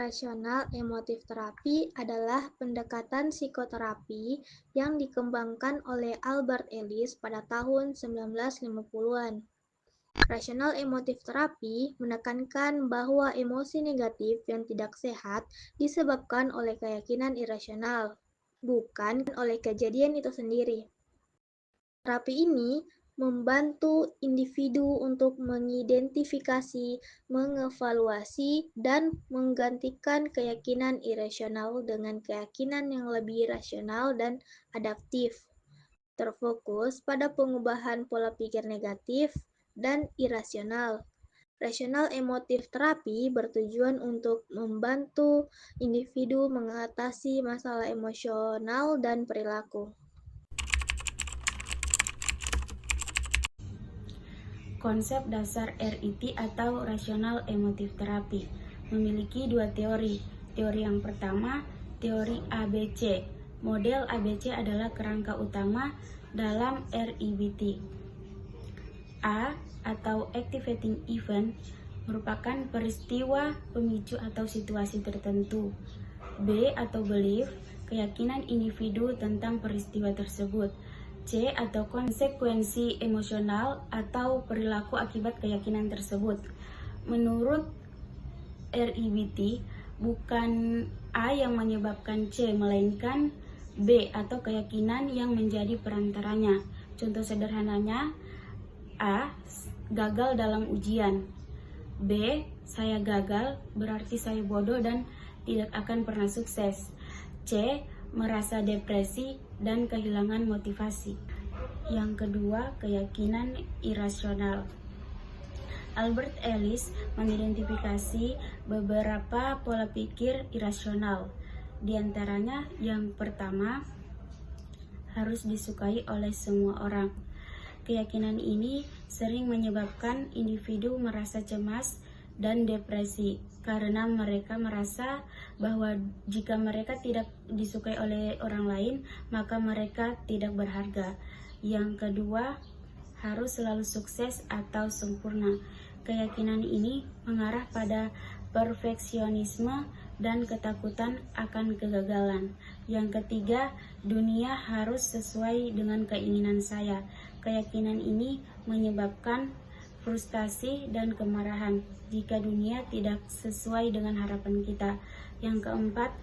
Rasional emotif terapi adalah pendekatan psikoterapi yang dikembangkan oleh Albert Ellis pada tahun 1950-an. Rasional emotif terapi menekankan bahwa emosi negatif yang tidak sehat disebabkan oleh keyakinan irasional, bukan oleh kejadian itu sendiri. Terapi ini membantu individu untuk mengidentifikasi, mengevaluasi, dan menggantikan keyakinan irasional dengan keyakinan yang lebih rasional dan adaptif, terfokus pada pengubahan pola pikir negatif dan irasional. Rasional emotif terapi bertujuan untuk membantu individu mengatasi masalah emosional dan perilaku. Konsep dasar RET atau Rational Emotive Therapy memiliki dua teori. Teori yang pertama, teori ABC. Model ABC adalah kerangka utama dalam REBT. A atau Activating Event merupakan peristiwa pemicu atau situasi tertentu. B atau Belief, keyakinan individu tentang peristiwa tersebut. C atau konsekuensi emosional atau perilaku akibat keyakinan tersebut. Menurut REBT, bukan A yang menyebabkan C, melainkan B atau keyakinan yang menjadi perantaranya. Contoh sederhananya, A, gagal dalam ujian. B, saya gagal, berarti saya bodoh dan tidak akan pernah sukses. C, merasa depresi dan kehilangan motivasi. Yang kedua, keyakinan irasional. Albert Ellis mengidentifikasi beberapa pola pikir irasional. Di antaranya, yang pertama, harus disukai oleh semua orang. Keyakinan ini sering menyebabkan individu merasa cemas dan depresi karena mereka merasa bahwa jika mereka tidak disukai oleh orang lain, maka mereka tidak berharga. Yang kedua, harus selalu sukses atau sempurna. Keyakinan ini mengarah pada perfeksionisme dan ketakutan akan kegagalan. Yang ketiga, dunia harus sesuai dengan keinginan saya. Keyakinan ini menyebabkan frustasi dan kemarahan jika dunia tidak sesuai dengan harapan kita. Yang keempat,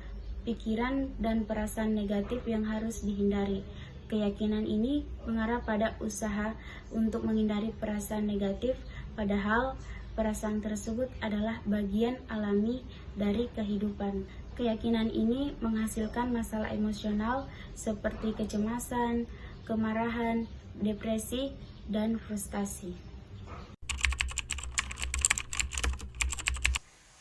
pikiran dan perasaan negatif yang harus dihindari. Keyakinan ini mengarah pada usaha untuk menghindari perasaan negatif, padahal perasaan tersebut adalah bagian alami dari kehidupan. Keyakinan ini menghasilkan masalah emosional seperti kecemasan, kemarahan, depresi, dan frustasi.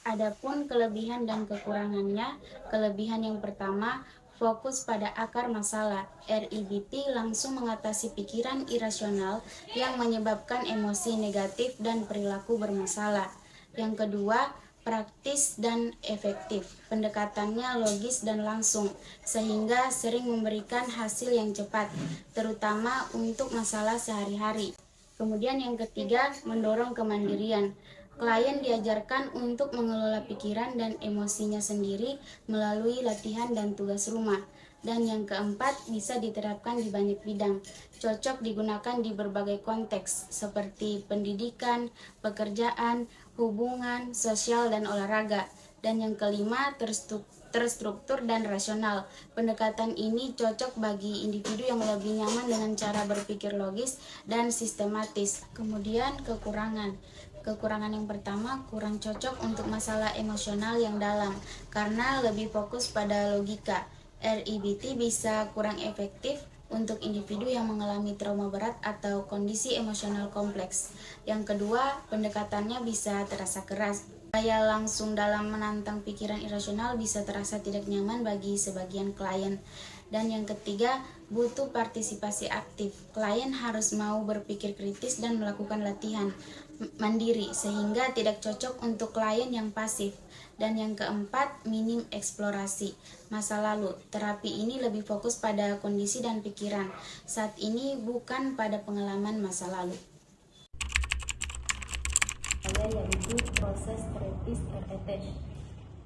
Adapun kelebihan dan kekurangannya, kelebihan yang pertama, fokus pada akar masalah. REBT langsung mengatasi pikiran irasional yang menyebabkan emosi negatif dan perilaku bermasalah. Yang kedua, praktis dan efektif. Pendekatannya logis dan langsung, sehingga sering memberikan hasil yang cepat, terutama untuk masalah sehari-hari. Kemudian yang ketiga, mendorong kemandirian. Klien diajarkan untuk mengelola pikiran dan emosinya sendiri melalui latihan dan tugas rumah. Dan yang keempat, bisa diterapkan di banyak bidang. Cocok digunakan di berbagai konteks, seperti pendidikan, pekerjaan, hubungan, sosial, dan olahraga. Dan yang kelima, terstruktur dan rasional. Pendekatan ini cocok bagi individu yang lebih nyaman dengan cara berpikir logis dan sistematis. Kemudian kekurangan. Kekurangan yang pertama, kurang cocok untuk masalah emosional yang dalam karena lebih fokus pada logika. REBT bisa kurang efektif untuk individu yang mengalami trauma berat atau kondisi emosional kompleks. Yang kedua, pendekatannya bisa terasa keras. Gaya langsung dalam menantang pikiran irasional bisa terasa tidak nyaman bagi sebagian klien. Dan yang ketiga, butuh partisipasi aktif. Klien harus mau berpikir kritis dan melakukan latihan mandiri sehingga tidak cocok untuk klien yang pasif. Dan yang keempat, minim eksplorasi masa lalu. Terapi ini lebih fokus pada kondisi dan pikiran saat ini, bukan pada pengalaman masa lalu. Yaitu proses terapis RET.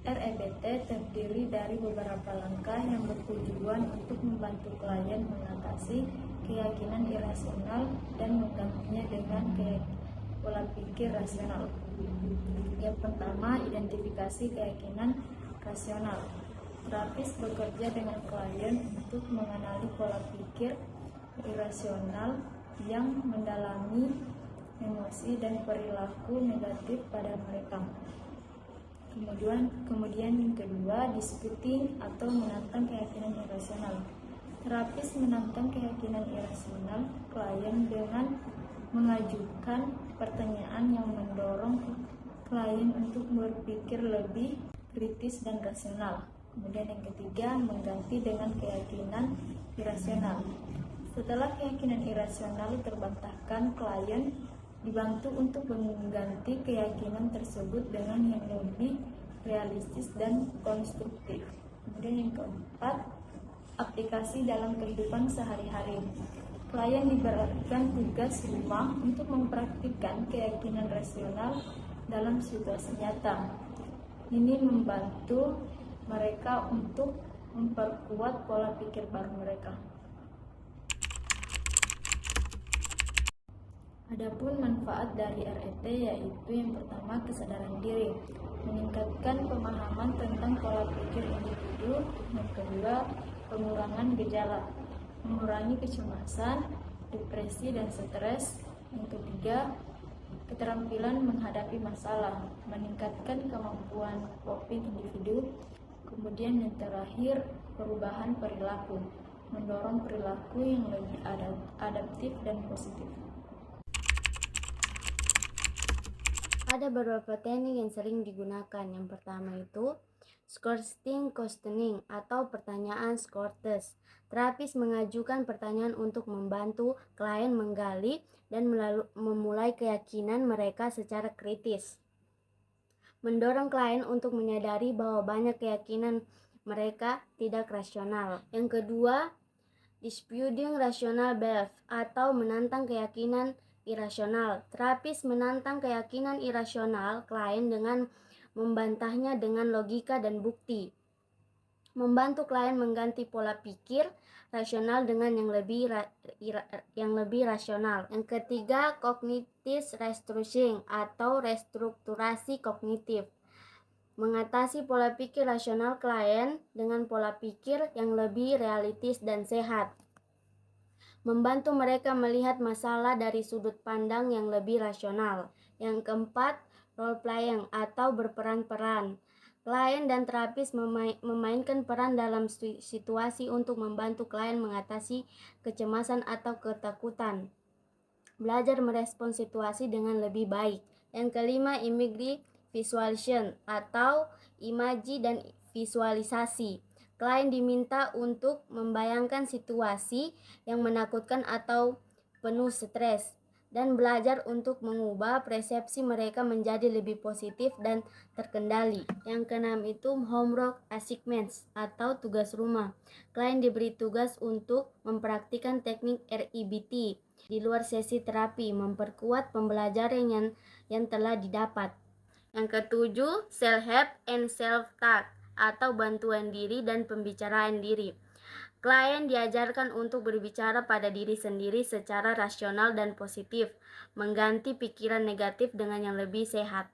REBT terdiri dari beberapa langkah yang bertujuan untuk membantu klien mengatasi keyakinan irasional dan menggantinya dengan pola pikir rasional. Yang pertama, identifikasi keyakinan rasional. Terapis bekerja dengan klien untuk mengenali pola pikir irasional yang mendalami emosi dan perilaku negatif pada mereka. Kemudian yang kedua, disputing atau menantang keyakinan irasional. Terapis menantang keyakinan irasional klien dengan mengajukan pertanyaan yang mendorong klien untuk berpikir lebih kritis dan rasional. Kemudian yang ketiga, mengganti dengan keyakinan irasional. Setelah keyakinan irasional terbantahkan, klien dibantu untuk mengganti keyakinan tersebut dengan yang lebih realistis dan konstruktif. Kemudian yang keempat, aplikasi dalam kehidupan sehari-hari. Klien diberikan tugas rumah untuk mempraktikkan keyakinan rasional dalam situasi nyata. Ini membantu mereka untuk memperkuat pola pikir baru mereka. Adapun manfaat dari RET yaitu yang pertama, kesadaran diri, meningkatkan pemahaman tentang pola pikir individu. Yang kedua, pengurangan gejala, mengurangi kecemasan, depresi, dan stres. Yang ketiga, keterampilan menghadapi masalah, meningkatkan kemampuan coping individu. Kemudian yang terakhir, perubahan perilaku, mendorong perilaku yang lebih adaptif dan positif. Ada beberapa teknik yang sering digunakan. Yang pertama itu Scoring questioning atau pertanyaan Scortes. Terapis mengajukan pertanyaan untuk membantu klien menggali dan memulai keyakinan mereka secara kritis. Mendorong klien untuk menyadari bahwa banyak keyakinan mereka tidak rasional. Yang kedua, Disputing rational belief atau menantang keyakinan irasional. Terapis menantang keyakinan irasional klien dengan membantahnya dengan logika dan bukti. Membantu klien mengganti pola pikir rasional dengan yang lebih rasional. Yang ketiga, cognitive restructuring atau restrukturasi kognitif. Mengatasi pola pikir rasional klien dengan pola pikir yang lebih realistis dan sehat. Membantu mereka melihat masalah dari sudut pandang yang lebih rasional. Yang keempat, role playing atau berperan-peran. Klien dan terapis memainkan peran dalam situasi untuk membantu klien mengatasi kecemasan atau ketakutan. Belajar merespon situasi dengan lebih baik. Yang kelima, imagery visualization atau imaji dan visualisasi. Klien diminta untuk membayangkan situasi yang menakutkan atau penuh stres dan belajar untuk mengubah persepsi mereka menjadi lebih positif dan terkendali. Yang keenam itu homework assignments atau tugas rumah. Klien diberi tugas untuk mempraktikkan teknik REBT di luar sesi terapi, memperkuat pembelajaran yang telah didapat. Yang ketujuh, self-help and self-talk atau bantuan diri dan pembicaraan diri. Klien diajarkan untuk berbicara pada diri sendiri secara rasional dan positif, mengganti pikiran negatif dengan yang lebih sehat.